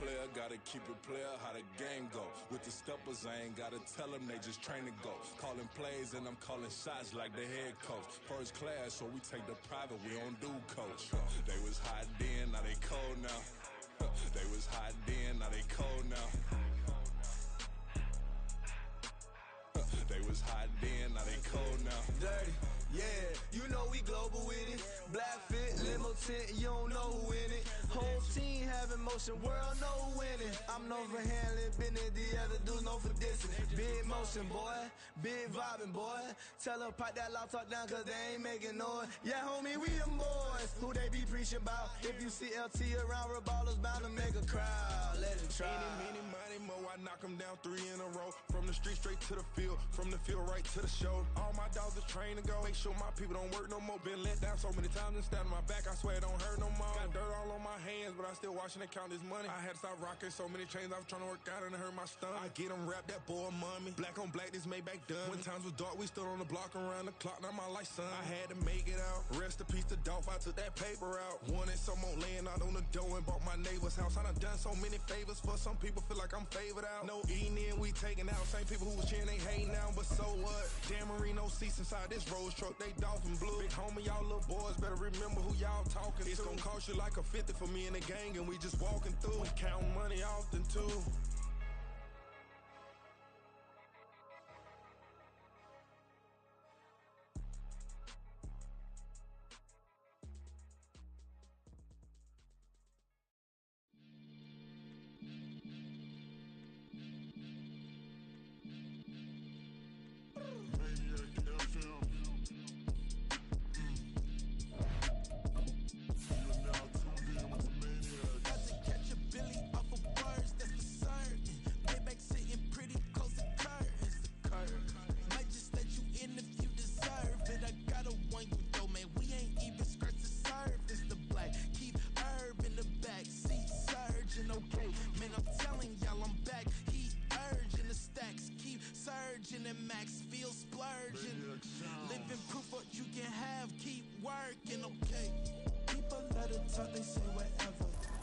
player, gotta keep it player, how the game go. With the steppers, I ain't gotta tell them, they just train to go. Calling plays and I'm calling shots like the head coach. First class, so we take the private, we don't do coach. They was hot then, now they cold now. They was hot then, now they cold now. They was hot then, now they cold now. Dirty, yeah, you know we global with it. Black fit, limo tint, you don't know who in it. Whole team having motion, world know winning. I'm known for handling business, the other dudes known for dissing. Big motion, boy, big vibing, boy. Tell her pipe that loud talk down, cause they ain't making noise. Yeah, homie, we them boys, who they be preaching about. If you see LT around, Reballo's bound to make a crowd. Let it try. Many, money, mo, I knock them down 3 in a row. From the street straight to the field, from the field right to the show. All my dogs are trained to go. Make sure my people don't work no more. Been let down so many times and stabbed my back, I swear it don't hurt no more. Got dirt all on my hands, but I still watching it count this money. I had to stop rocking so many chains, I was trying to work out and it hurt my stomach. I get them rap, that boy mommy. Black on black, this Maybach done. When times was dark, we stood on the block around the clock, now my life son. I had to make it out. Rest in peace to Dolph, I took that paper out. Wanted some more laying out on the dough and bought my neighbor's house. I done so many favors for some people, feel like I'm favored out. No eating in, we taking out. Same people who was cheering, they hating now, but so what? Dan Marino seats inside this Rolls truck, they Dolphin blue. Big homie, y'all little boys better remember who y'all talking to. It's gonna cost you like a 50 for me and the gang, and we just walking through. We counting money often too.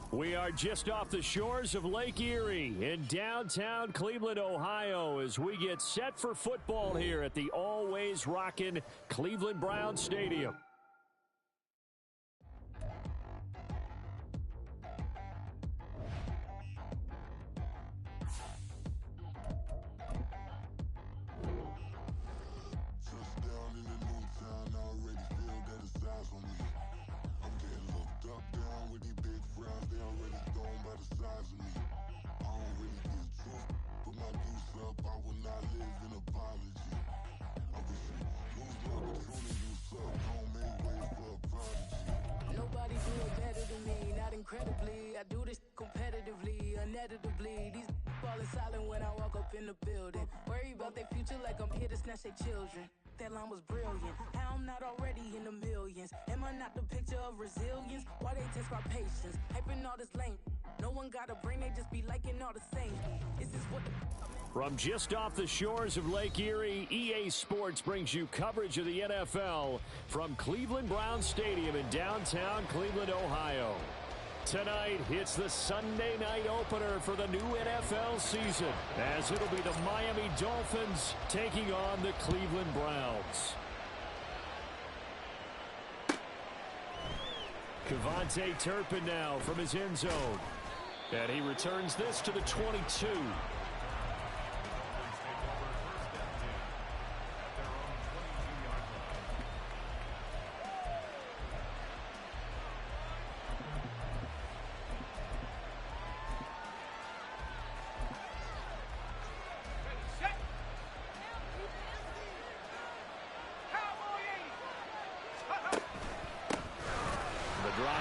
We are just off the shores of Lake Erie in downtown Cleveland, Ohio, as we get set for football here at the always rockin' Cleveland Browns Stadium. Incredibly, I do this competitively, uneditably. These falling silent when I walk up in the building. Worry about their future like I'm here to snatch their children. That line was brilliant. How I'm not already in the millions. Am I not the picture of resilience? Why they test my patience? Hyping all this lame. No one got a brain, they just be liking all the same. This is what From just off the shores of Lake Erie, EA Sports brings you coverage of the NFL from Cleveland Browns Stadium in downtown Cleveland, Ohio. Tonight, it's the Sunday night opener for the new NFL season, as it'll be the Miami Dolphins taking on the Cleveland Browns. Kevontae Turpin now from his end zone. And he returns this to the 22.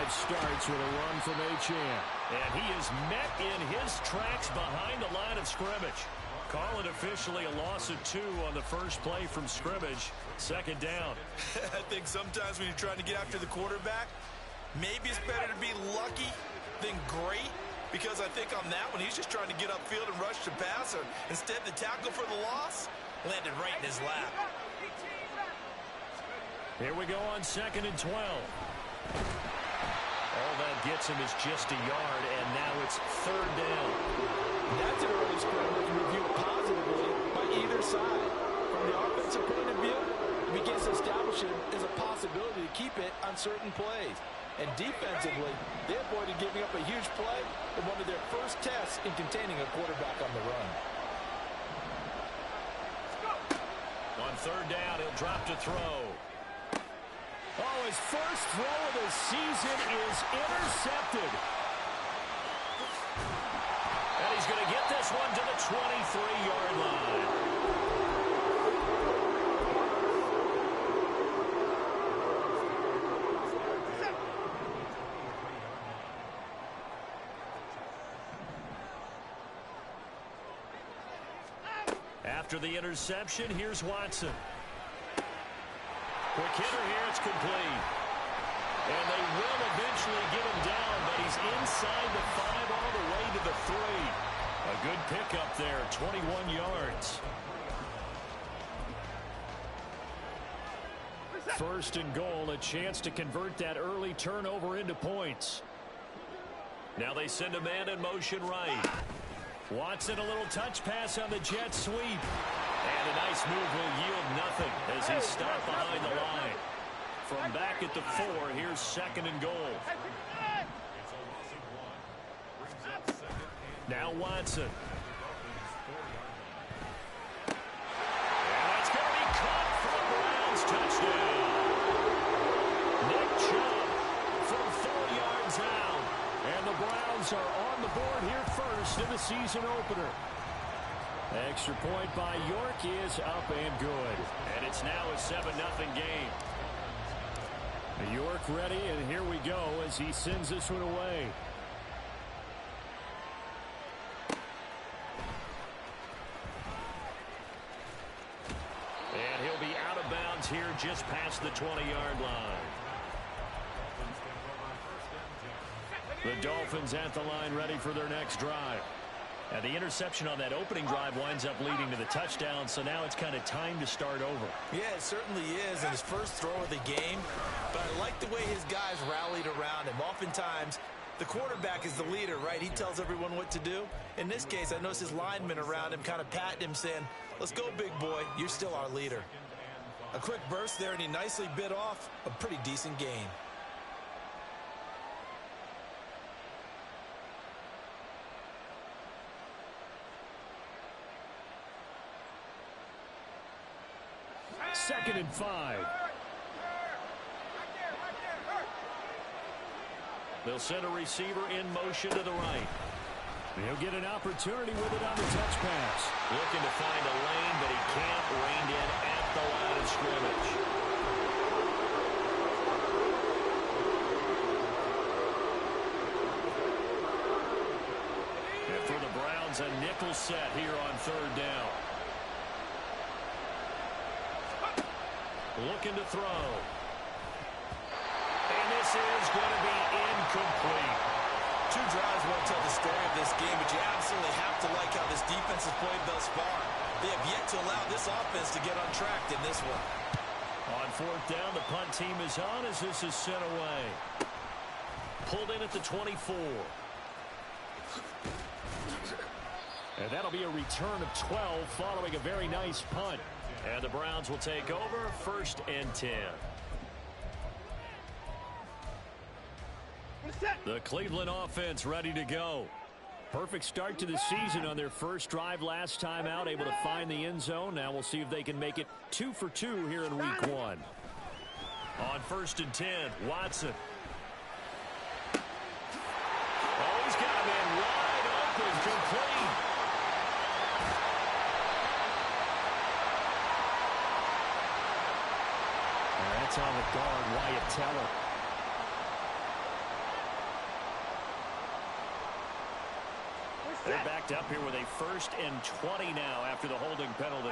Starts with a run from Achane. And he is met in his tracks behind the line of scrimmage. Call it officially a loss of 2 on the first play from scrimmage. Second down. I think sometimes when you're trying to get after the quarterback, maybe it's better to be lucky than great. Because I think on that one, he's just trying to get upfield and rush the passer. Instead, the tackle for the loss landed right in his lap. Here we go on 2nd and 12. All that gets him is just a yard, and now it's third down. That's an early spread we can review positively by either side. From the offensive point of view, it begins to establish it as a possibility to keep it on certain plays. And defensively, they avoided giving up a huge play in one of their first tests in containing a quarterback on the run. On third down, he'll drop to throw. Oh, his first throw of the season is intercepted. And he's going to get this one to the 23-yard line. After the interception, here's Watson. Quick hitter here, it's complete. And they will eventually get him down, but he's inside the 5 all the way to the 3. A good pickup there, 21 yards. First and goal, a chance to convert that early turnover into points. Now they send a man in motion right. Watson, a little touch pass on the jet sweep. And a nice move will yield nothing as he's stopped behind the line. From back at the 4, here's second and goal. Now Watson. And that's going to be caught for the Browns touchdown. Nick Chubb from 4 yards out. And the Browns are on the board here first in the season opener. Extra point by York is up and good. And it's now a 7-0 game. York ready, and here we go as he sends this one away. And he'll be out of bounds here just past the 20-yard line. The Dolphins at the line ready for their next drive. And the interception on that opening drive winds up leading to the touchdown, so now it's kind of time to start over. Yeah, it certainly is in his first throw of the game. But I like the way his guys rallied around him. Oftentimes, the quarterback is the leader, right? He tells everyone what to do. In this case, I noticed his linemen around him kind of patting him, saying, "Let's go, big boy. You're still our leader." A quick burst there, and he nicely bit off a pretty decent gain. Second and 5. They'll send a receiver in motion to the right. He'll get an opportunity with it on the touch pass. Looking to find a lane, but he can't. Reined in at the line of scrimmage. And for the Browns, a nickel set here on third down. Looking to throw. And this is going to be incomplete. 2 drives won't tell the story of this game, but you absolutely have to like how this defense has played thus far. They have yet to allow this offense to get untracked in this one. On fourth down, the punt team is on as this is sent away. Pulled in at the 24. And that'll be a return of 12 following a very nice punt. And the Browns will take over, 1st and 10. The Cleveland offense ready to go. Perfect start to the season on their first drive last time out, able to find the end zone. Now we'll see if they can make it 2 for 2 here in week 1. On 1st and 10, Watson. Oh, he's got a man wide open, complete. That's on the guard, Wyatt Teller. They're backed up here with a 1st and 20 now after the holding penalty.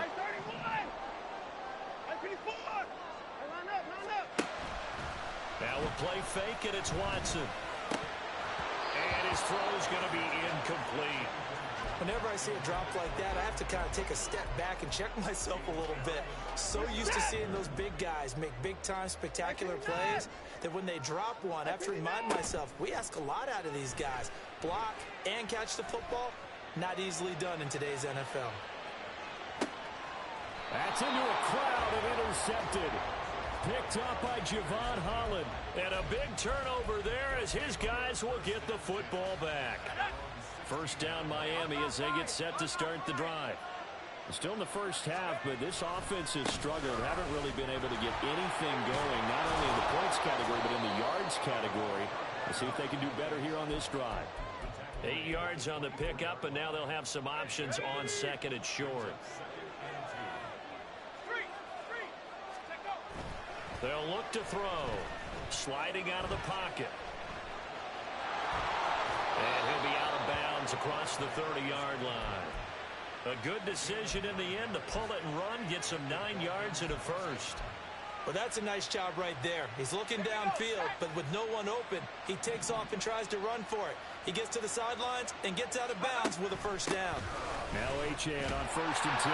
Now we'll play fake, and it's Watson. And his throw's going to be incomplete. Whenever I see a drop like that, I have to kind of take a step back and check myself a little bit. So used to seeing those big guys make big-time spectacular plays that when they drop one, I have to remind myself, we ask a lot out of these guys. Block and catch the football, not easily done in today's NFL. That's into a crowd and intercepted. Picked up by Javon Holland. And a big turnover there as his guys will get the football back. First down Miami as they get set to start the drive. Still in the first half, but this offense has struggled. Haven't really been able to get anything going, not only in the points category, but in the yards category. Let's see if they can do better here on this drive. 8 yards on the pickup, and now they'll have some options on second and short. They'll look to throw. Sliding out of the pocket. And he'll be out of bounds across the 30-yard line. A good decision in the end to pull it and run, get some 9 yards and a first. Well, that's a nice job right there. He's looking downfield, but with no one open, he takes off and tries to run for it. He gets to the sidelines and gets out of bounds with a first down. Now Achane on 1st and 10.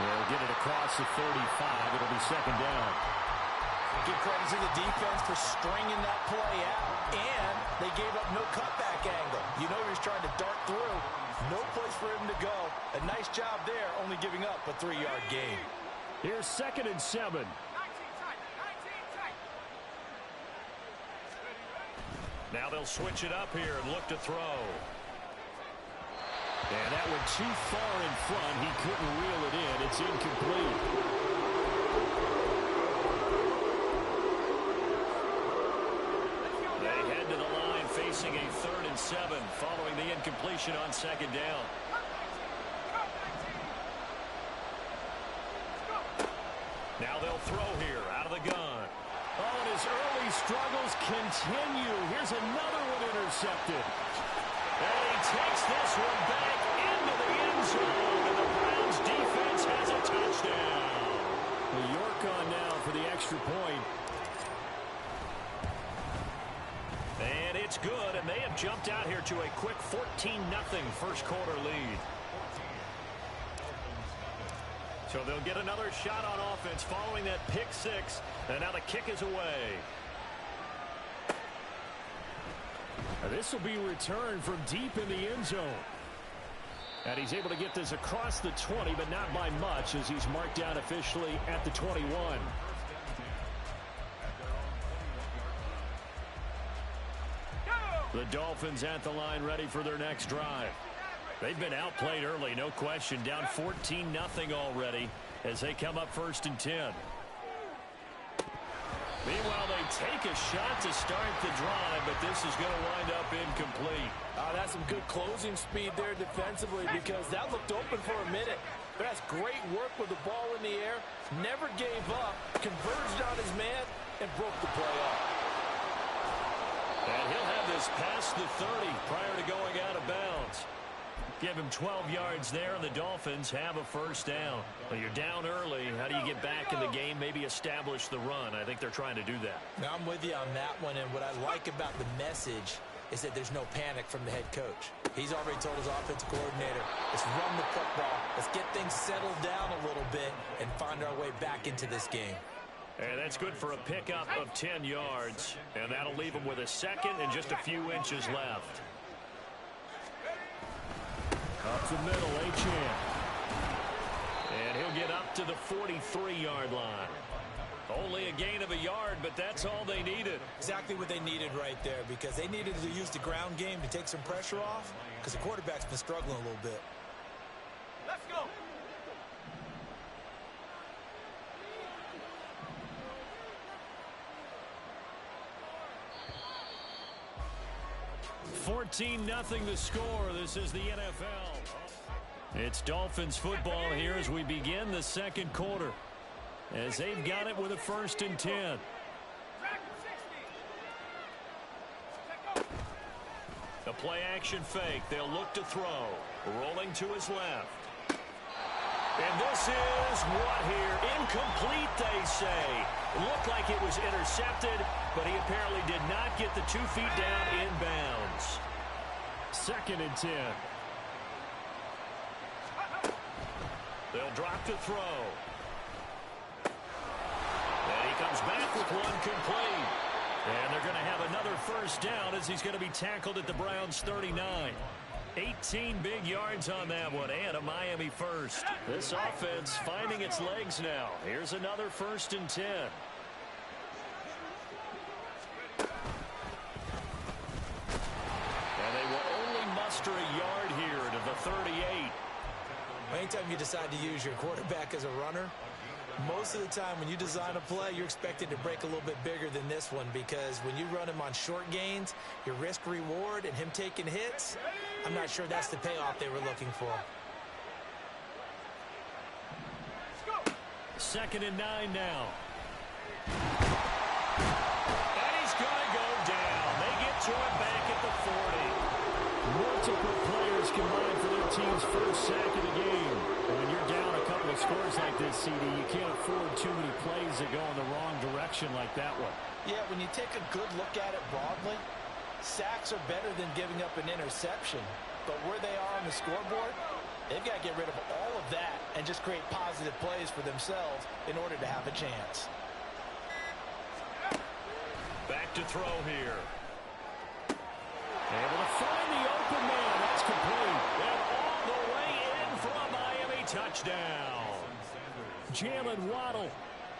They'll get it across the 35. It'll be second down. Give credit to the defense for stringing that play out, and they gave up no cutback angle. You know he was trying to dart through. No place for him to go. A nice job there, only giving up a 3-yard gain. Here's 2nd and 7. Now they'll switch it up here and look to throw. And that went too far in front. He couldn't reel it in. It's incomplete. Facing a 3rd and 7 following the incompletion on 2nd down. Now they'll throw here out of the gun. Oh, and his early struggles continue. Here's another one intercepted. And he takes this one back into the end zone, and the Browns defense has a touchdown. Well, York on now for the extra point. And it's good, and they have jumped out here to a quick 14-0 first quarter lead. So they'll get another shot on offense following that pick six, and now the kick is away. This will be returned from deep in the end zone. And he's able to get this across the 20, but not by much, as he's marked down officially at the 21. The Dolphins at the line, ready for their next drive. They've been outplayed early, no question. Down 14-0 already as they come up 1st and 10. Meanwhile, they take a shot to start the drive, but this is going to wind up incomplete. That's some good closing speed there defensively, because that looked open for a minute. But that's great work with the ball in the air. Never gave up, converged on his man, and broke the play up. And he'll have this past the 30 prior to going out of bounds. Give him 12 yards there, and the Dolphins have a first down. Well, you're down early. How do you get back in the game, maybe establish the run? I think they're trying to do that. Now, I'm with you on that one, and what I like about the message is that there's no panic from the head coach. He's already told his offensive coordinator, let's run the football, let's get things settled down a little bit and find our way back into this game. And that's good for a pickup of 10 yards. And that'll leave him with a second and just a few inches left. Up the middle, Achane. And he'll get up to the 43-yard line. Only a gain of a yard, but that's all they needed. Exactly what they needed right there, because they needed to use the ground game to take some pressure off, because the quarterback's been struggling a little bit. Let's go. 14-0 the score. This is the NFL. It's Dolphins football here as we begin the second quarter, as they've got it with a 1st and 10. The play action fake. They'll look to throw. Rolling to his left. And this is what here? Incomplete, they say. It looked like it was intercepted, but he apparently did not get the 2 feet down in bounds. 2nd and 10. They'll drop to throw. And he comes back with one complete. And they're going to have another first down as he's going to be tackled at the Browns' 39. 18 big yards on that one, and a Miami first. This offense finding its legs now. Here's another 1st and 10. And they will only muster a yard here to the 38. Anytime you decide to use your quarterback as a runner, most of the time when you design a play, you're expected to break a little bit bigger than this one, because when you run him on short gains, your risk-reward and him taking hits, I'm not sure that's the payoff they were looking for. 2nd and 9 now. And he's going to go down. They get to him back at the 40. Multiple players combined for their team's first sack of the game. And when you're down a couple of scores like this, CD, you can't afford too many plays that go in the wrong direction like that one. Yeah, when you take a good look at it broadly, sacks are better than giving up an interception. But where they are on the scoreboard, they've got to get rid of all of that and just create positive plays for themselves in order to have a chance. Back to throw here. Able to find the open man. That's complete. And all the way in for a Miami touchdown. Jalen Waddle,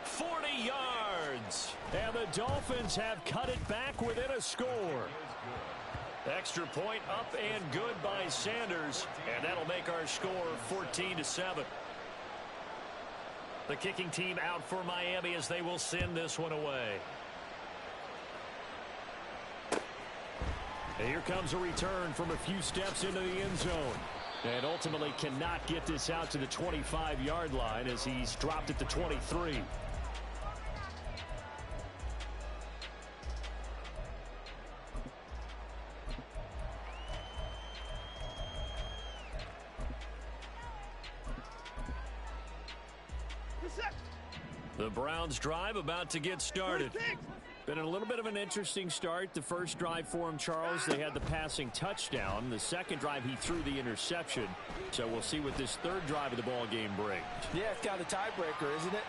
40 yards. And the Dolphins have cut it back within a score. Extra point up and good by Sanders. And that'll make our score 14-7. The kicking team out for Miami as they will send this one away. And here comes a return from a few steps into the end zone. And ultimately cannot get this out to the 25-yard line as he's dropped at the 23. The Browns drive about to get started. Been a little bit of an interesting start. The first drive for him, Charles, they had the passing touchdown. The second drive, he threw the interception. So we'll see what this third drive of the ball game brings. Yeah, it's kind of a tiebreaker, isn't it?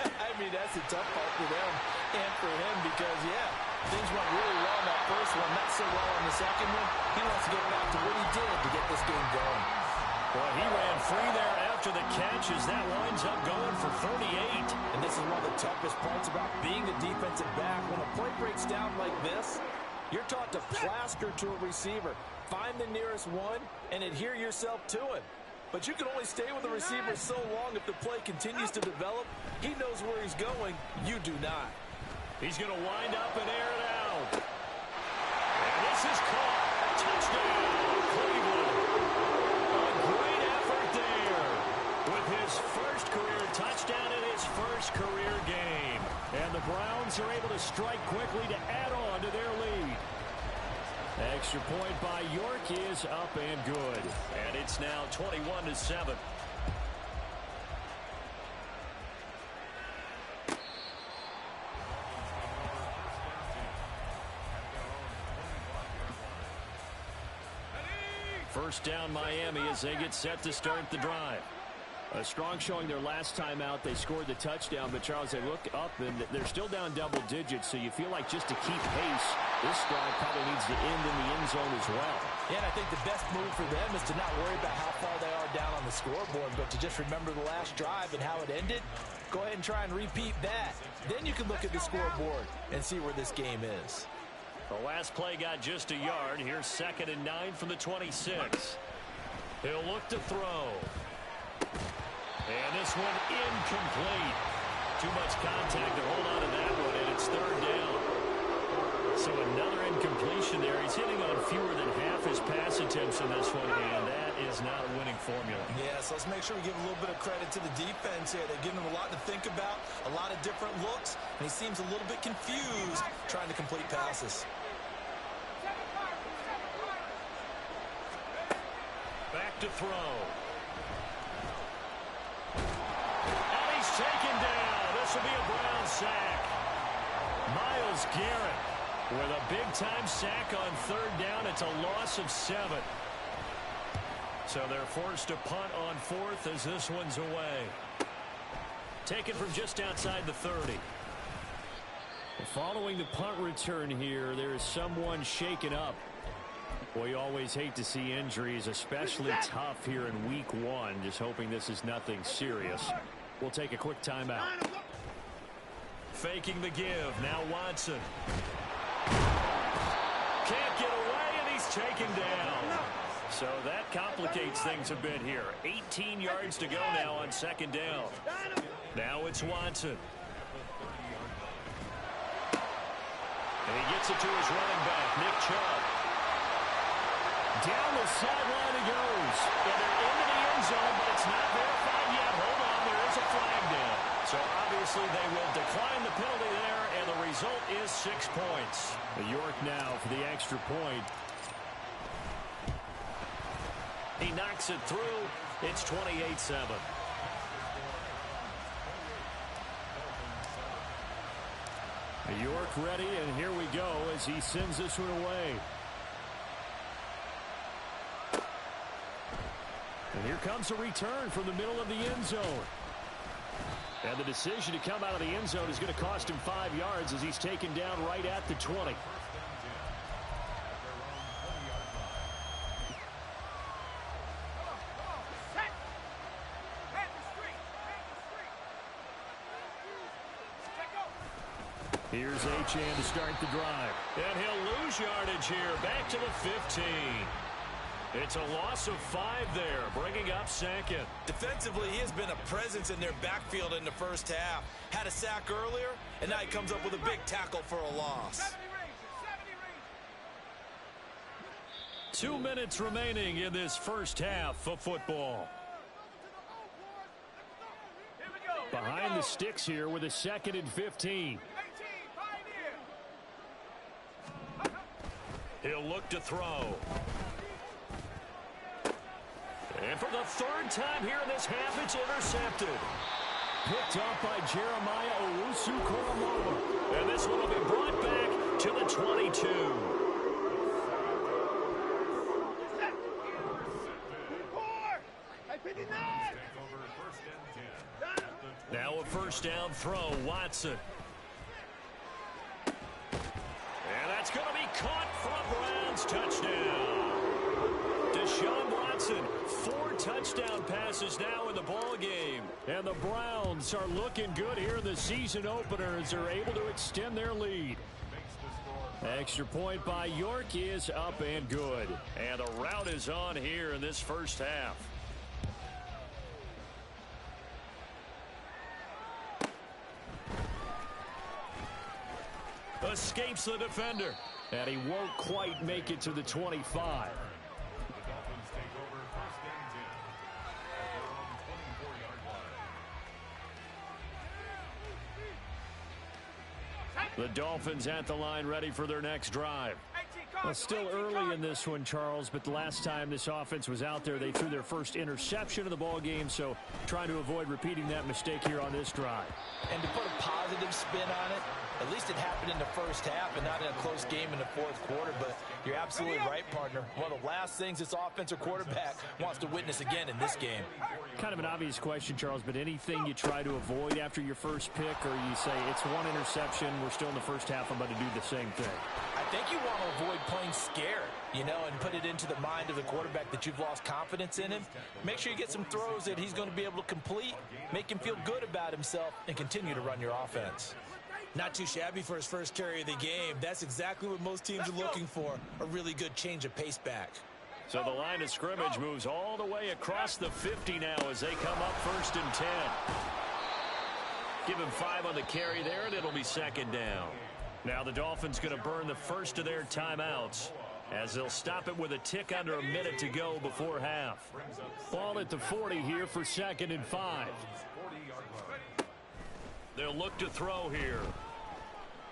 I mean, that's a tough part for them and for him because, yeah, things went really well in that first one, not so well on the second one. He wants to get back to what he did to get this game going. Well, he ran free there after the catch as that winds up going for 38. And this is one of the toughest parts about being a defensive back. When a play breaks down like this, you're taught to plaster to a receiver. Find the nearest one and adhere yourself to him. But you can only stay with the receiver so long if the play continues to develop. He knows where he's going. You do not. He's going to wind up and air it out. And this is caught. Touchdown, Cleveland. Great effort there with his first career touchdown in his first career game. And the Browns are able to strike quickly to add on to their lead. Extra point by York is up and good. And it's now 21-7. First down Miami as they get set to start the drive. A strong showing their last time out. They scored the touchdown, but Charles, they look up and they're still down double digits, so you feel like just to keep pace, this drive probably needs to end in the end zone as well. Yeah, and I think the best move for them is to not worry about how far they are down on the scoreboard, but to just remember the last drive and how it ended. Go ahead and try and repeat that. Then you can look at the scoreboard and see where this game is. The last play got just a yard. Here's 2nd and 9 from the 26. He'll look to throw. And this one incomplete. Too much contact to hold on to that one, and it's 3rd down. So another incompletion there. He's hitting on fewer than half his pass attempts in this one, and that is not a winning formula. Yeah, so let's make sure we give a little bit of credit to the defense here. They're giving him a lot to think about, a lot of different looks, and he seems a little bit confused trying to complete passes. Back to throw. And he's taken down. This will be a Brown sack. Myles Garrett With a big-time sack on third down, it's a loss of 7. So they're forced to punt on fourth as this one's away. Taken from just outside the 30. Following the punt return here, there is someone shaken up. Boy, you always hate to see injuries, especially tough here in week 1. Just hoping this is nothing serious. We'll take a quick timeout. Faking the give. Now Watson. Can't get away, and he's taken down. So that complicates things a bit here. 18 yards to go now on second down. Now it's Watson. And he gets it to his running back, Nick Chubb. Down the sideline he goes. And they're into the end zone, but it's not verified yet. Hold on, there is a flag down. So obviously they will decline the penalty there, and the result is 6 points. York now for the extra point. He knocks it through. It's 28-7. York ready, and here we go as he sends this one away. And here comes a return from the middle of the end zone. And the decision to come out of the end zone is going to cost him 5 yards as he's taken down right at the 20. Here's Achane to start the drive. And he'll lose yardage here. Back to the 15. It's a loss of 5 there, bringing up second. Defensively, he has been a presence in their backfield in the first half. Had a sack earlier, and now he comes up with a big tackle for a loss. 2 minutes remaining in this first half of football. Behind the sticks here with a 2nd and 15. He'll look to throw. And for the 3rd time here in this half, it's intercepted. Picked up by Jeremiah Owusu-Koramoah. And this one will be brought back to the 22. Now a first down throw, Watson. And that's going to be caught for a Browns touchdown. Deshaun Watson, 4 touchdown passes now in the ball game. And the Browns are looking good here in the season opener as they're able to extend their lead. Extra point by York is up and good. And the rout is on here in this first half. Escapes the defender. And he won't quite make it to the 25. The Dolphins at the line ready for their next drive. Well, still early in this one, Charles, but the last time this offense was out there, they threw their first interception of the ball game, so trying to avoid repeating that mistake here on this drive. And to put a positive spin on it, at least it happened in the first half and not in a close game in the 4th quarter, but you're absolutely right, partner. One of the last things this offensive quarterback wants to witness again in this game. Kind of an obvious question, Charles, but anything you try to avoid after your first pick, or you say it's 1 interception, we're still in the first half, I'm about to do the same thing? I think you want to avoid playing scared, and put it into the mind of the quarterback that you've lost confidence in him. Make sure you get some throws that he's going to be able to complete, make him feel good about himself, and continue to run your offense. Not too shabby for his first carry of the game. That's exactly what most teams are looking for, a really good change of pace back. So the line of scrimmage moves all the way across the 50 now as they come up 1st and 10. Give him 5 on the carry there, and it'll be 2nd down. Now the Dolphins going to burn the first of their timeouts as they'll stop it with a tick under a minute to go before half. Ball at the 40 here for 2nd and 5. They'll look to throw here.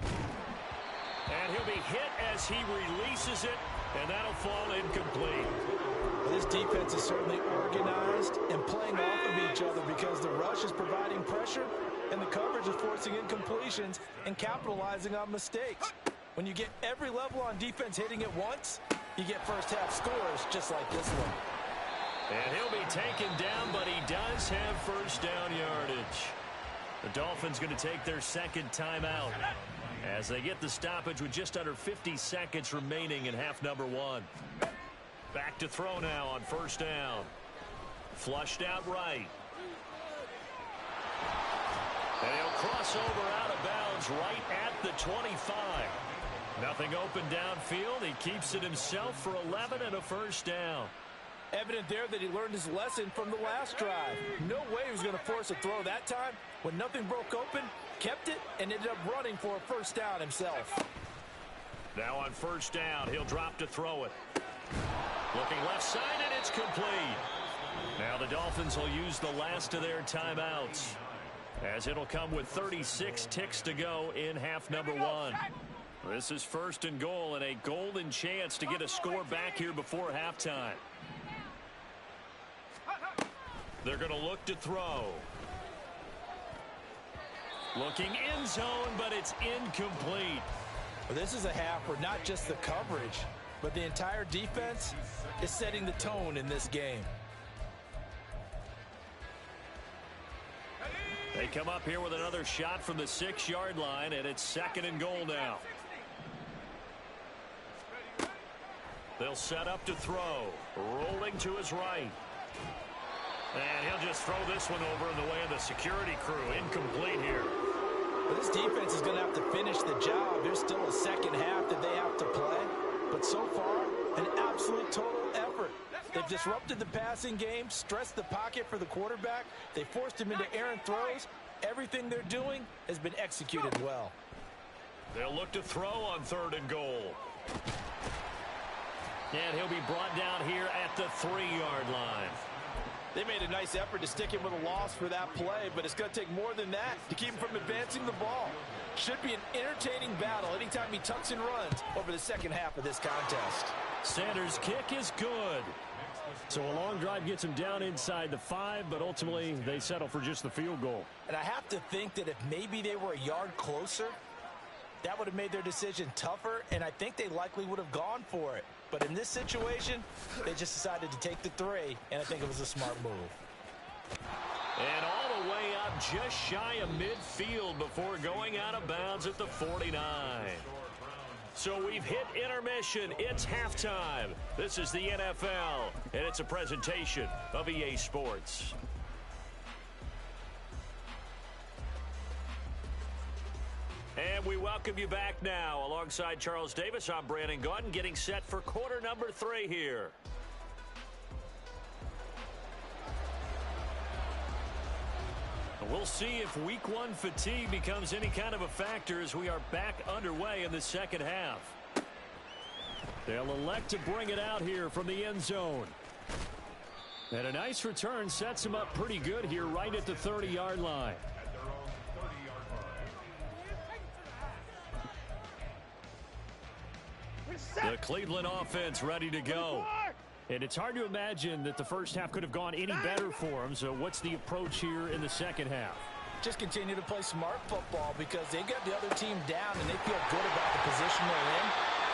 And he'll be hit as he releases it, and that'll fall incomplete. This defense is certainly organized and playing off of each other because the rush is providing pressure and the coverage is forcing incompletions and capitalizing on mistakes. When you get every level on defense hitting at once, you get first half scores just like this one. And he'll be taken down, but he does have first down yardage. The Dolphins going to take their second timeout as they get the stoppage with just under 50 seconds remaining in half number one. Back to throw now on first down. Flushed out right. And he'll cross over out of bounds right at the 25. Nothing open downfield. He keeps it himself for 11 and a first down. Evident there that he learned his lesson from the last drive. No way he was going to force a throw that time. When nothing broke open, kept it, and ended up running for a first down himself. Now on first down, he'll drop to throw it. Looking left side, and it's complete. Now the Dolphins will use the last of their timeouts, as it'll come with 36 ticks to go in half number one. This is first and goal, and a golden chance to get a score back here before halftime. They're going to look to throw. Looking end zone, but it's incomplete. Well, this is a half where not just the coverage, but the entire defense is setting the tone in this game. They come up here with another shot from the 6-yard line, and it's second and goal now. They'll set up to throw. Rolling to his right. And he'll just throw this one over in the way of the security crew. Incomplete here. Well, this defense is going to have to finish the job. There's still a second half that they have to play. But so far, an absolute total effort. They've disrupted the passing game, stressed the pocket for the quarterback. They forced him into errant throws. Everything they're doing has been executed well. They'll look to throw on third and goal. And he'll be brought down here at the 3-yard line. They made a nice effort to stick him with a loss for that play, but it's going to take more than that to keep him from advancing the ball. Should be an entertaining battle anytime he tucks and runs over the second half of this contest. Sanders' kick is good. So a long drive gets him down inside the 5, but ultimately they settle for just the field goal. And I have to think that if maybe they were a yard closer, that would have made their decision tougher, and I think they likely would have gone for it. But in this situation, they just decided to take the 3, and I think it was a smart move. And all the way up just shy of midfield before going out of bounds at the 49. So we've hit intermission. It's halftime. This is the NFL, and it's a presentation of EA Sports. And we welcome you back now. Alongside Charles Davis, I'm Brandon Gaudin, getting set for quarter number 3 here. We'll see if week 1 fatigue becomes any kind of a factor as we are back underway in the second half. They'll elect to bring it out here from the end zone. And a nice return sets him up pretty good here right at the 30-yard line. The Cleveland offense ready to go. And it's hard to imagine that the first half could have gone any better for them. So what's the approach here in the second half? Just continue to play smart football because they got the other team down and they feel good about the position they're in.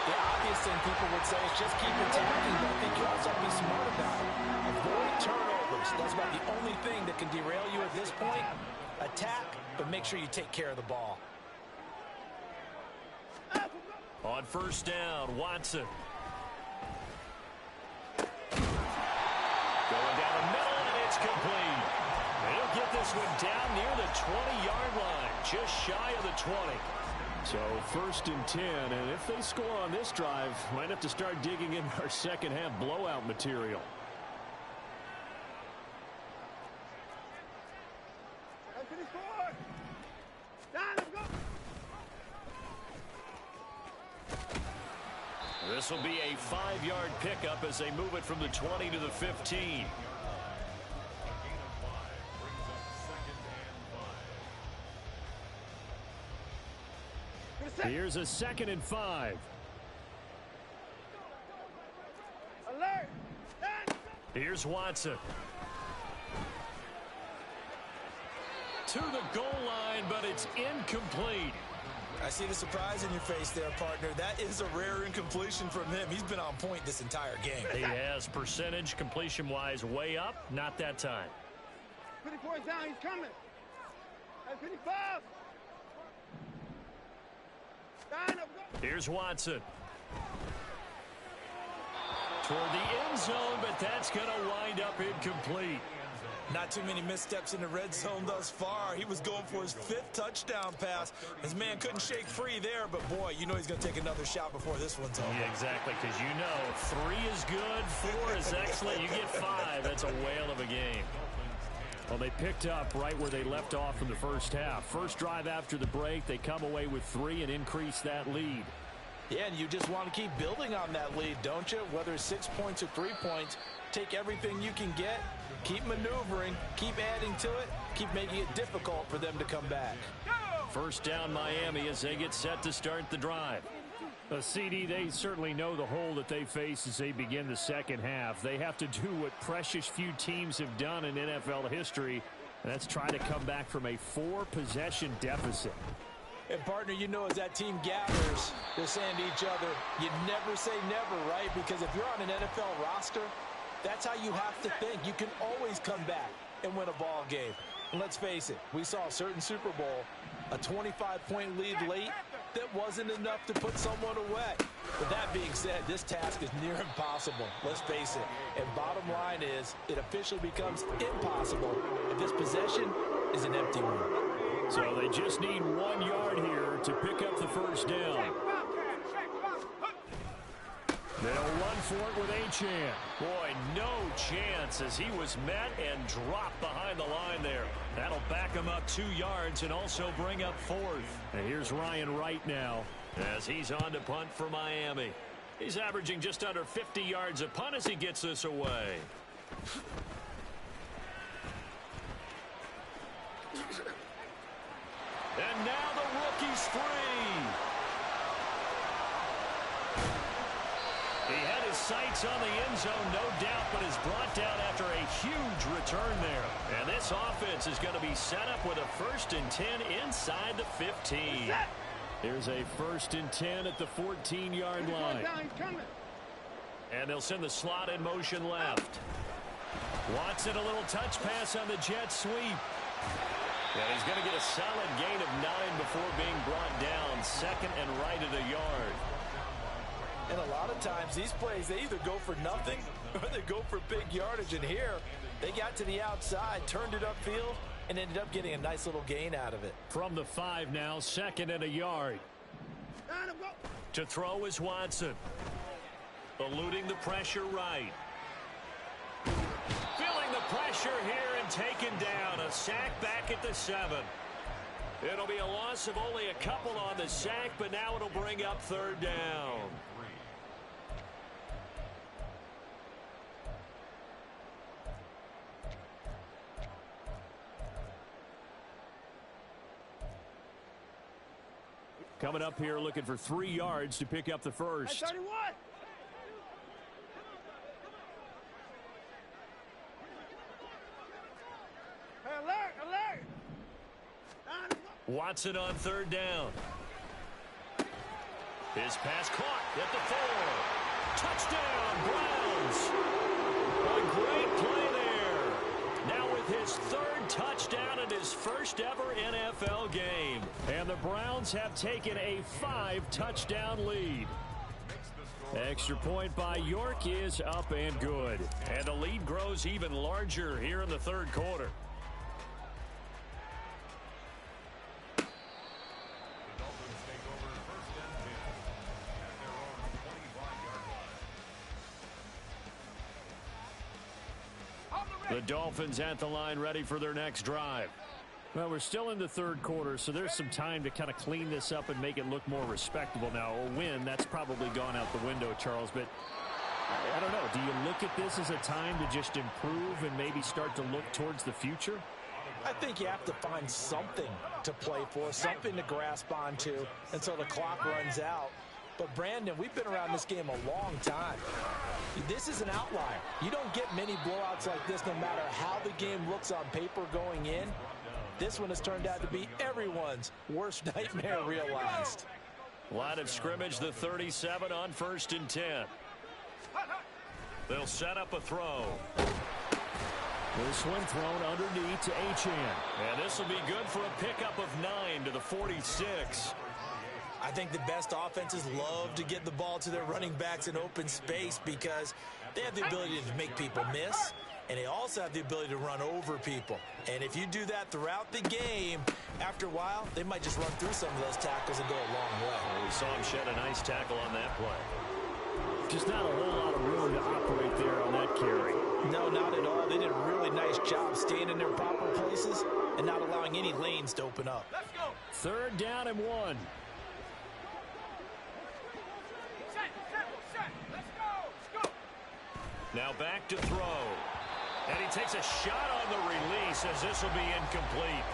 The obvious thing people would say is just keep attacking, but I think you also have to be smart about it. Avoid turnovers. That's about the only thing that can derail you at this point. Attack, but make sure you take care of the ball. On first down, Watson. Going down the middle, and it's complete. They'll get this one down near the 20-yard line, just shy of the 20. So first and 10, and if they score on this drive, might have to start digging in our second half blowout material. This will be a 5-yard pickup as they move it from the 20 to the 15. Here's a 2nd and 5. Alert! Here's Watson. To the goal line, but it's incomplete. I see the surprise in your face there, partner. That is a rare incompletion from him. He's been on point this entire game. He has percentage completion-wise way up. Not that time. 54 is down. He's coming. Hey, 55. Here's Watson. Toward the end zone, but that's going to wind up incomplete. Not too many missteps in the red zone thus far. He was going for his 5th touchdown pass. His man couldn't shake free there, but boy, you know he's going to take another shot before this one's over. Yeah, exactly, because you know 3 is good, 4 is excellent. You get 5. That's a whale of a game. Well, they picked up right where they left off in the first half. First drive after the break, they come away with 3 and increase that lead. Yeah, and you just want to keep building on that lead, don't you? Whether it's 6 points or 3 points, take everything you can get, keep maneuvering, keep adding to it, keep making it difficult for them to come back. First down Miami as they get set to start the drive. CD, they certainly know the hole that they face as they begin the second half. They have to do what precious few teams have done in NFL history, and that's try to come back from a 4-possession deficit. And, partner, you know as that team gathers, they're saying to each other, you never say never, right? Because if you're on an NFL roster, that's how you have to think. You can always come back and win a ball game. And let's face it, we saw a certain Super Bowl, a 25-point lead late, that wasn't enough to put someone away. With that being said, this task is near impossible. Let's face it. And bottom line is, it officially becomes impossible if this possession is an empty one. So they just need 1 yard here to pick up the first down. They'll run for it with Achane. Boy, no chance as he was met and dropped behind the line there. That'll back him up 2 yards and also bring up 4th. And here's Ryan Wright now as he's on to punt for Miami. He's averaging just under 50 yards a punt as he gets this away. And now the rookie's free. He had his sights on the end zone, no doubt, but is brought down after a huge return there. And this offense is going to be set up with a 1st and 10 inside the 15. Here's a 1st and 10 at the 14-yard line. And they'll send the slot in motion left. Watson, a little touch pass on the jet sweep. And he's going to get a solid gain of 9 before being brought down. 2nd and right at a yard. And a lot of times these plays, they either go for nothing or they go for big yardage. And here, they got to the outside, turned it upfield, and ended up getting a nice little gain out of it. From the 5 now, 2nd and a yard. To throw is Watson. Eluding the pressure right. Feeling the pressure here and taken down. A sack back at the 7. It'll be a loss of only a couple on the sack, but now it'll bring up 3rd down. Coming up here looking for 3 yards to pick up the first. 31. Hey, alert, alert. Watson on 3rd down. His pass caught at the 4. Touchdown, Browns. A great play there. Now with his 3rd touchdown in his first ever NFL game. And the Browns have taken a 5-touchdown lead. Extra point by York is up and good. And the lead grows even larger here in the 3rd quarter. The Dolphins at the line ready for their next drive. Well, we're still in the 3rd quarter, so there's some time to kind of clean this up and make it look more respectable. Now, a win, that's probably gone out the window, Charles, but I don't know. Do you look at this as a time to just improve and maybe start to look towards the future? I think you have to find something to play for, something to grasp onto until the clock runs out. But, Brandon, we've been around this game a long time. This is an outlier. You don't get many blowouts like this no matter how the game looks on paper going in. This one has turned out to be everyone's worst nightmare realized. Line of scrimmage, the 37 on 1st and 10. They'll set up a throw. This one thrown underneath to Achane. And this will be good for a pickup of 9 to the 46. I think the best offenses love to get the ball to their running backs in open space because they have the ability to make people miss, and they also have the ability to run over people. And if you do that throughout the game, after a while, they might just run through some of those tackles and go a long way. Well, we saw him shed a nice tackle on that play. Just not a whole lot of room to operate there on that carry. No, not at all. They did a really nice job staying in their proper places and not allowing any lanes to open up. Let's go. 3rd down and 1. Let's go. Now back to throw. And he takes a shot on the release as this will be incomplete.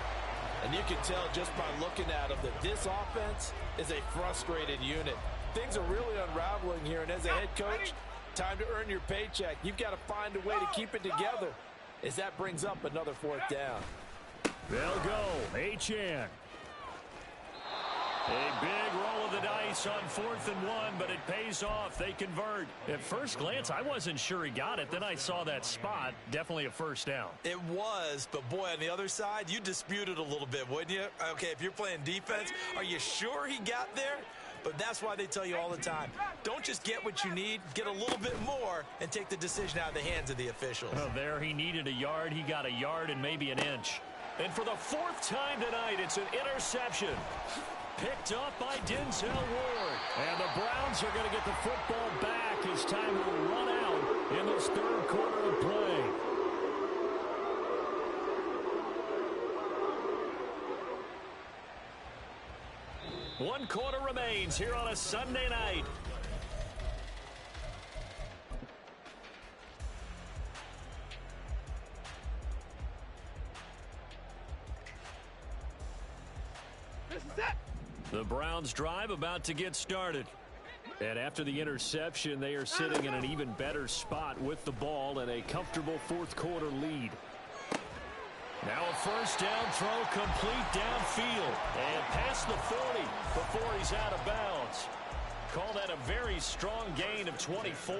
And you can tell just by looking at him that this offense is a frustrated unit. Things are really unraveling here, and as a head coach, time to earn your paycheck. You've got to find a way to keep it together as that brings up another 4th down. They'll go. Achane. A big roll of the dice on 4th and 1, but it pays off. They convert. At first glance, I wasn't sure he got it. Then I saw that spot. Definitely a 1st down. It was, but boy, on the other side, you dispute it a little bit, wouldn't you? Okay, if you're playing defense, are you sure he got there? But that's why they tell you all the time, don't just get what you need, get a little bit more, and take the decision out of the hands of the officials. Oh, there he needed a yard. He got a yard and maybe an inch. And for the 4th time tonight, it's an interception. Picked up by Denzel Ward. And the Browns are going to get the football back as time will run out in this 3rd quarter of play. One quarter remains here on a Sunday night. This is it. The Browns drive about to get started. And after the interception, they are sitting in an even better spot with the ball and a comfortable 4th quarter lead. Now a 1st down throw complete downfield and past the 40 before he's out of bounds. Call that a very strong gain of 24.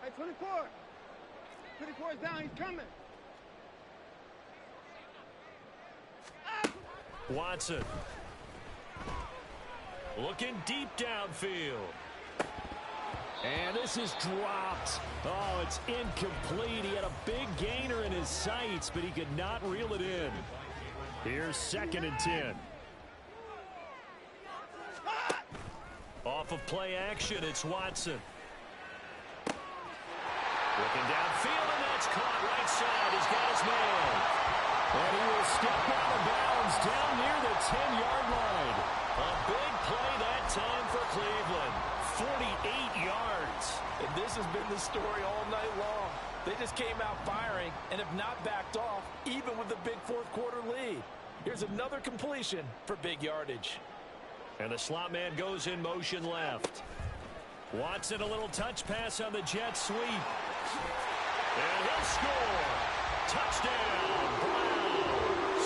Hey, 24. 24 is down. He's coming. Watson. Looking deep downfield. And this is dropped. Oh, it's incomplete. He had a big gainer in his sights, but he could not reel it in. Here's 2nd and 10. Off of play action, it's Watson. Looking downfield, and that's caught right side. He's got his man. And he will step out of bounds down near the 10-yard line. A big play that time for Cleveland. 48 yards. And this has been the story all night long. They just came out firing and have not backed off, even with the big 4th quarter lead. Here's another completion for big yardage. And the slot man goes in motion left. Watson, a little touch pass on the jet sweep. And he'll score. Touchdown, Browns.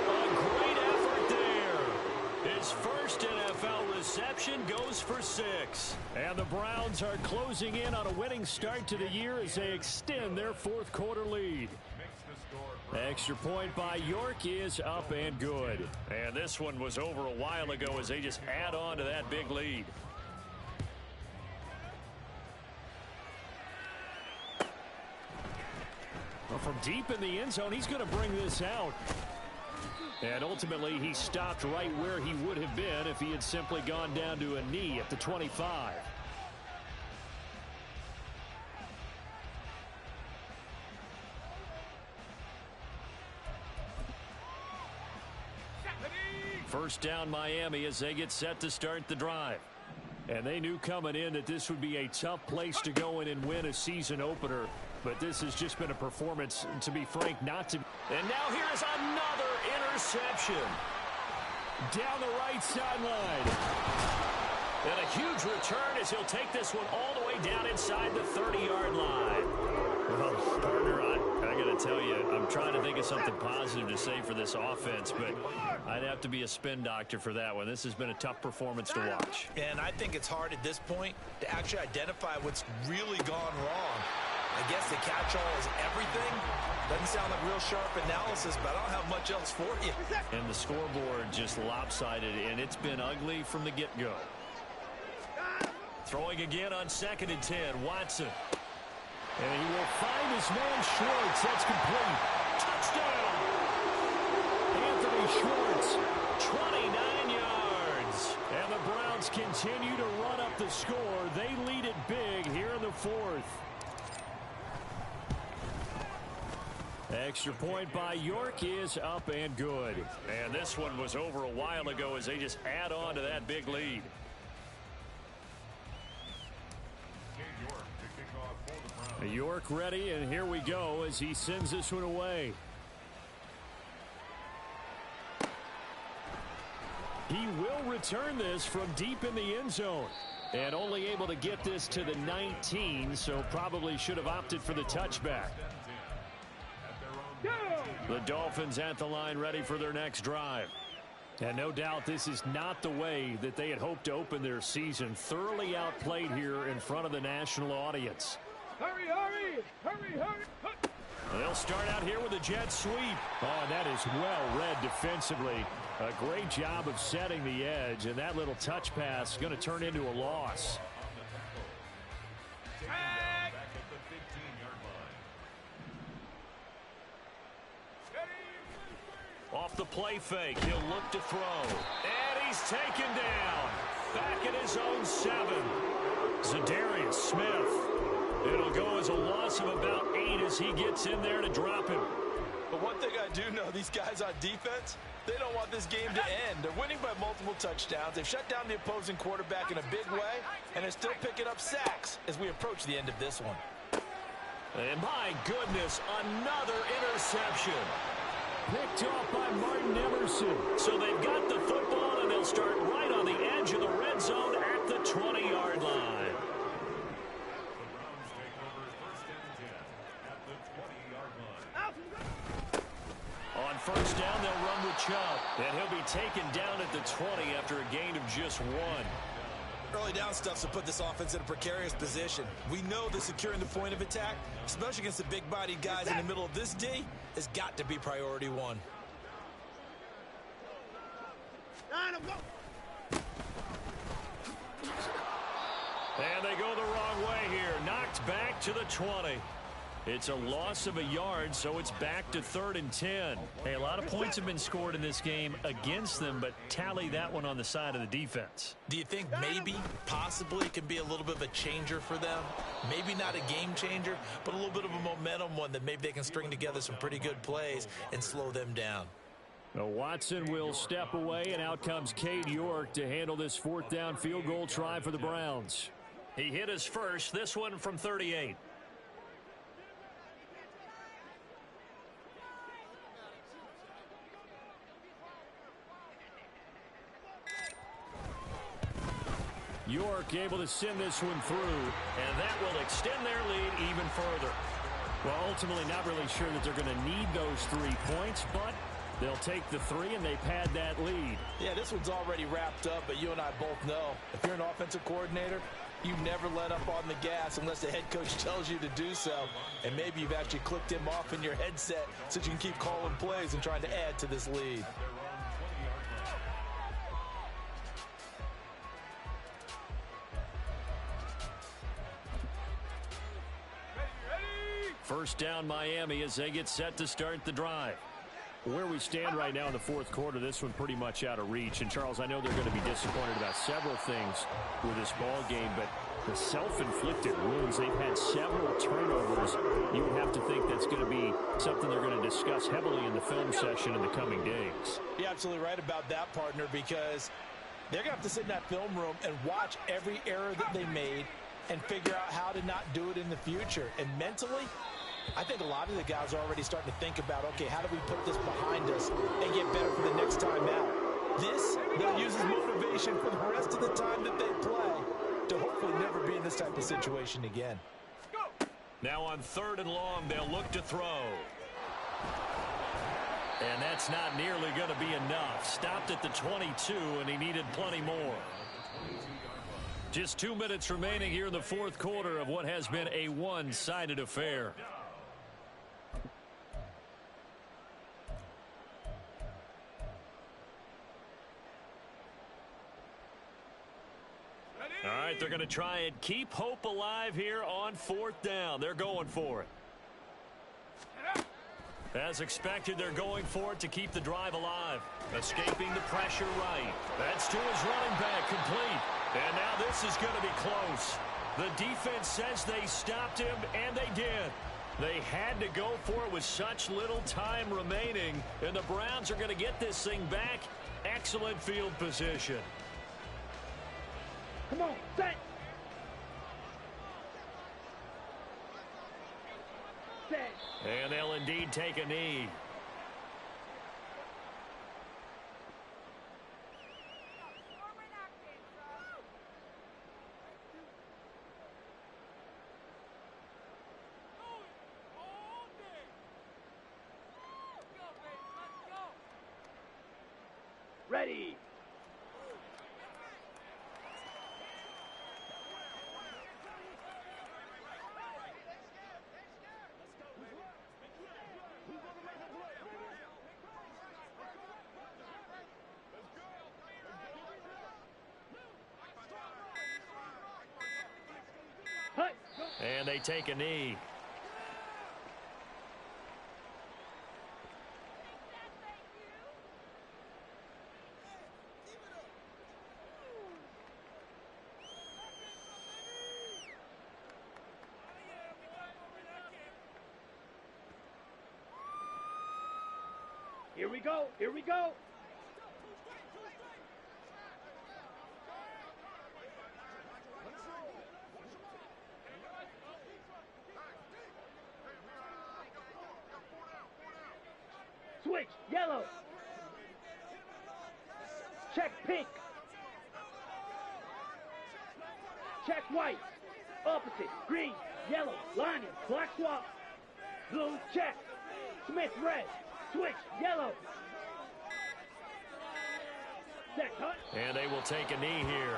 A great effort there. His first NFL reception goes for 6. And the Browns are closing in on a winning start to the year as they extend their 4th quarter lead. Extra point by York is up and good. And this one was over a while ago as they just add on to that big lead. Well, from deep in the end zone, he's going to bring this out. And ultimately, he stopped right where he would have been if he had simply gone down to a knee at the 25. First down Miami as they get set to start the drive. And they knew coming in that this would be a tough place to go in and win a season opener. But this has just been a performance, to be frank, not to. And now here's another interception. Down the right sideline. And a huge return as he'll take this one all the way down inside the 30-yard line. Well, partner, I got to tell you, I'm trying to think of something positive to say for this offense, but I'd have to be a spin doctor for that one. This has been a tough performance to watch. And I think it's hard at this point to actually identify what's really gone wrong. I guess the catch-all is everything. Doesn't sound like real sharp analysis, but I don't have much else for you. And the scoreboard just lopsided, and it's been ugly from the get-go. Throwing again on 2nd and 10, Watson. And he will find his man Schwartz. That's complete. Touchdown! Anthony Schwartz, 29 yards. And the Browns continue to run up the score. They lead it big here in the 4th. Extra point by York is up and good. And this one was over a while ago as they just add on to that big lead. York ready, and here we go as he sends this one away. He will return this from deep in the end zone. And only able to get this to the 19, so probably should have opted for the touchback. The Dolphins at the line ready for their next drive. And no doubt this is not the way that they had hoped to open their season. Thoroughly outplayed here in front of the national audience. Hurry, hurry, hurry, hurry. They'll start out here with a jet sweep. Oh, that is well read defensively. A great job of setting the edge, and that little touch pass is going to turn into a loss. Off the play fake, he'll look to throw. And he's taken down. Back at his own 7. Za'Darius Smith. It'll go as a loss of about 8 as he gets in there to drop him. But one thing I do know, these guys on defense, they don't want this game to end. They're winning by multiple touchdowns. They've shut down the opposing quarterback in a big way, and they're still picking up sacks as we approach the end of this one. And my goodness, another interception. Picked off by Martin Emerson. So they've got the football, and they'll start right on the edge of the red zone at the 20-yard line. On first down, they'll run with Chubb. And he'll be taken down at the 20 after a gain of just 1. Early down stuff's to put this offense in a precarious position. We know that securing the point of attack, especially against the big-bodied guys in the middle of this D, has got to be priority 1. And they go the wrong way here. Knocked back to the 20. It's a loss of a yard, so it's back to 3rd and 10. Hey, a lot of points have been scored in this game against them, but tally that one on the side of the defense. Do you think maybe, possibly, it can be a little bit of a changer for them? Maybe not a game changer, but a little bit of a momentum one that maybe they can string together some pretty good plays and slow them down. Now Watson will step away, and out comes Cade York to handle this 4th down field goal try for the Browns. He hit his first, this one from 38. York able to send this one through, and that will extend their lead even further. Well, ultimately not really sure that they're going to need those 3 points, but they'll take the 3 and they pad that lead. Yeah, this one's already wrapped up, but you and I both know if you're an offensive coordinator, you never let up on the gas unless the head coach tells you to do so. And maybe you've actually clicked him off in your headset so you can keep calling plays and trying to add to this lead. First down Miami as they get set to start the drive. Where we stand right now in the 4th quarter, this one pretty much out of reach. And, Charles, I know they're going to be disappointed about several things with this ball game, but the self-inflicted wounds, they've had several turnovers. You would have to think that's going to be something they're going to discuss heavily in the film session in the coming days. You're absolutely right about that, partner, because they're going to have to sit in that film room and watch every error that they made and figure out how to not do it in the future. And mentally, I think a lot of the guys are already starting to think about, okay, how do we put this behind us and get better for the next time out? This, they'll use as motivation for the rest of the time that they play to hopefully never be in this type of situation again. Now on 3rd and long, they'll look to throw. And that's not nearly going to be enough. Stopped at the 22, and he needed plenty more. Just 2 minutes remaining here in the 4th quarter of what has been a one-sided affair. All right, they're going to try and keep hope alive here on 4th down. They're going for it. As expected, they're going for it to keep the drive alive. Escaping the pressure right. That's to his running back, complete. And now this is going to be close. The defense says they stopped him, and they did. They had to go for it with such little time remaining, and the Browns are going to get this thing back. Excellent field position. Come on, set. Set. And they'll indeed take a knee. Ready. And they take a knee. Here we go. Here we go. Switch, yellow. Check pink. Check white. Opposite, green, yellow, lining, black swap. Blue, check. Smith, red. Switch, yellow. Set, cut. And they will take a knee here.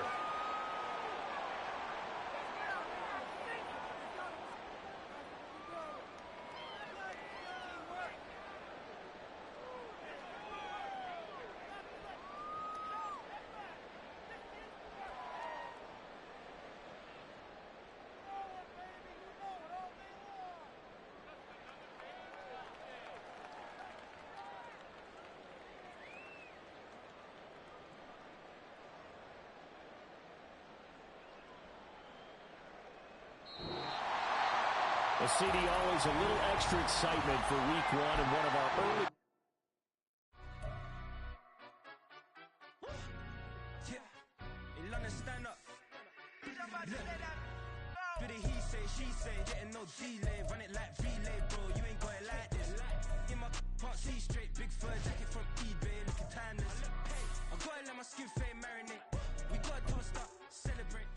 The CD always a little extra excitement for week 1 and one of our early. Stand up. Do the he say, she say, getting no delay, run it like relay, bro. You ain't got it like this. In my can't see straight, big fur jacket from eBay, looking timeless. I gotta let my skin fade marinate. We gotta toast up, celebrate.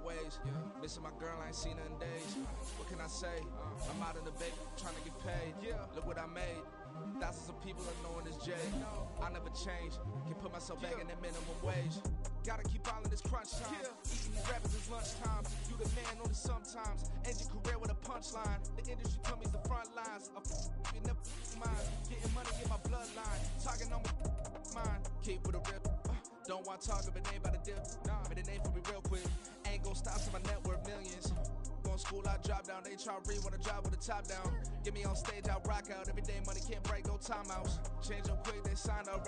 Ways, missing my girl, I ain't seen her in days. What can I say? I'm out in the bay, trying to get paid. Look what I made. Thousands of people are knowing this J. I never change. Can put myself back in that minimum wage. Gotta keep all in this crunch time. Eating these rappers is lunchtime. You the man only sometimes. End your career with a punchline. The industry told me the front lines. You never mind. Getting money in my bloodline. Talking on my mind. Keep with a rip. Don't want to talk if it ain't about to dip. But it ain't for me real quick. Ain't gon' stop so my net worth millions. Going school, I drop down. HRE wanna drive with the top down. Get me on stage, I rock out. Every day money can't break, no timeouts. Change up quick, they sign up.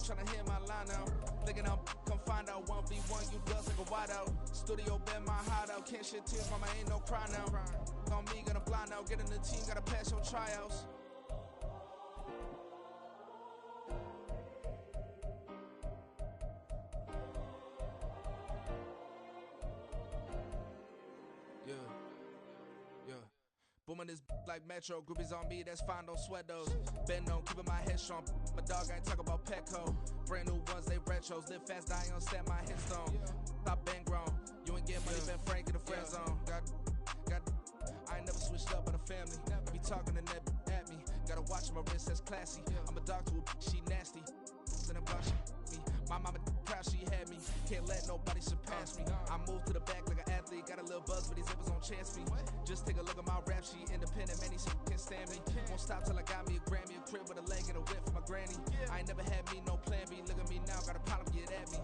Tryna hear my line now. Thinking I'm come find out 1v1, you dust like a wideout. Studio been my hideout. Can't shit tears, mama ain't no cry now. On me, gonna blind out. Get in the team, gotta pass your tryouts. Booming this like Metro. Groupies on me, that's fine, don't sweat those. Been on, keeping my head strong. My dog ain't talk about Petco. Brand new ones, they retros. Live fast, die on set, my headstone. Stop been grown. You ain't get money, been frank in the friend zone. I ain't never switched up on the family. Be talking to that at me. Gotta watch my wrist, that's classy. I'm a dog to a she nasty. Then I'm about me. My mama proud she had me. Can't let nobody surpass me. I move to the back like an athlete. Got a little buzz, but these zippers on chance me. Just take a look at my rap sheet. Independent, man, these can't stand me. Won't stop till I got me a Grammy, a crib with a leg and a whip for my granny. I ain't never had me no plan B. Look at me now, got a problem, get at me.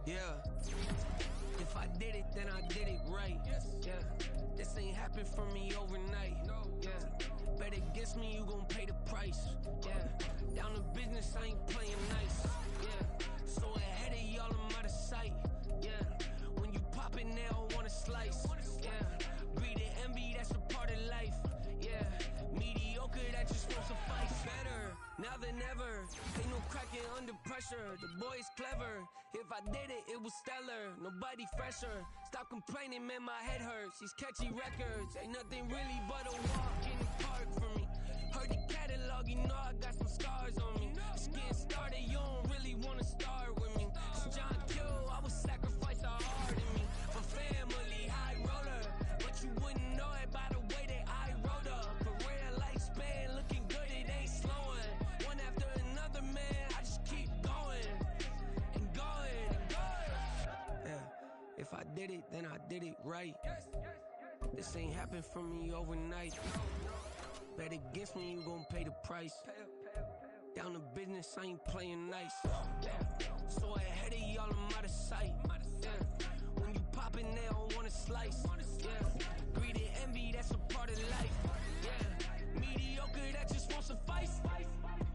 Yeah, if I did it, then I did it right. Yeah, this ain't happened for me overnight. Yeah, bet against me, you gon' pay the price. Yeah, down to business, I ain't playing nice. Yeah, so ahead of y'all, I'm out of sight. Yeah, when you pop it, they don't wanna slice. Yeah, greed and envy, that's a part of life. Yeah, mediocre, that just won't suffice. Better now than ever, ain't no cracking under pressure. The boy's clever. If I did it, it was stellar. Nobody fresher. Stop complaining, man, my head hurts. These catchy records ain't nothing really but a walk in the park for me. Heard the catalog, you know I got some scars on me. Just getting started, you don't really wanna start with me. It's John Kill, I would sacrifice a heart in me. For family, high roller, but you wouldn't know it by the way that I wrote up. Career lifespan, looking good, it ain't slowing. One after another, man, I just keep going and going and going. Yeah, if I did it, then I did it right. This ain't happened for me overnight. Bet against me, you gon' pay the price. Down to business, I ain't playing nice. So ahead of y'all, I'm out of sight. Yeah. When you poppin', they don't wanna slice. Yeah. Greed and envy, that's a part of life. Yeah. Mediocre, that just won't suffice.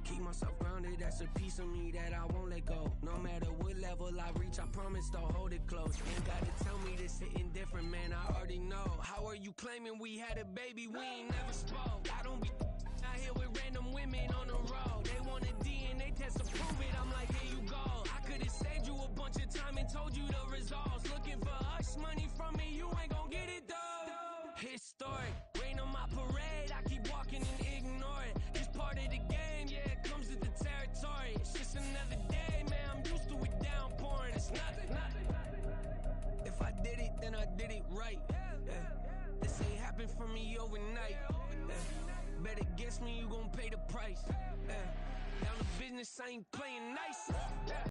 Keep myself grounded, that's a piece of me that I won't let go. No matter what level I reach, I promise to hold it close. Ain't gotta tell me this hitting different, man, I already know. How are you claiming we had a baby, we ain't never spoke? I don't be out here with random women on the road. They want a DNA test to prove it, I'm like, here you go. I could've saved you a bunch of time and told you the results. Looking for hush money from me, you ain't gon' get it though. Historic, rain on my parade, I keep walking and ignore it. Just part of the game, yeah, it comes with the territory. It's just another day, man, I'm used to it downpouring. It's nothing. If I did it, then I did it right. Yeah. This ain't happened for me overnight. Yeah. Bet against me, you gon' pay the price. Yeah. Down to business, I ain't playing nice. Yeah.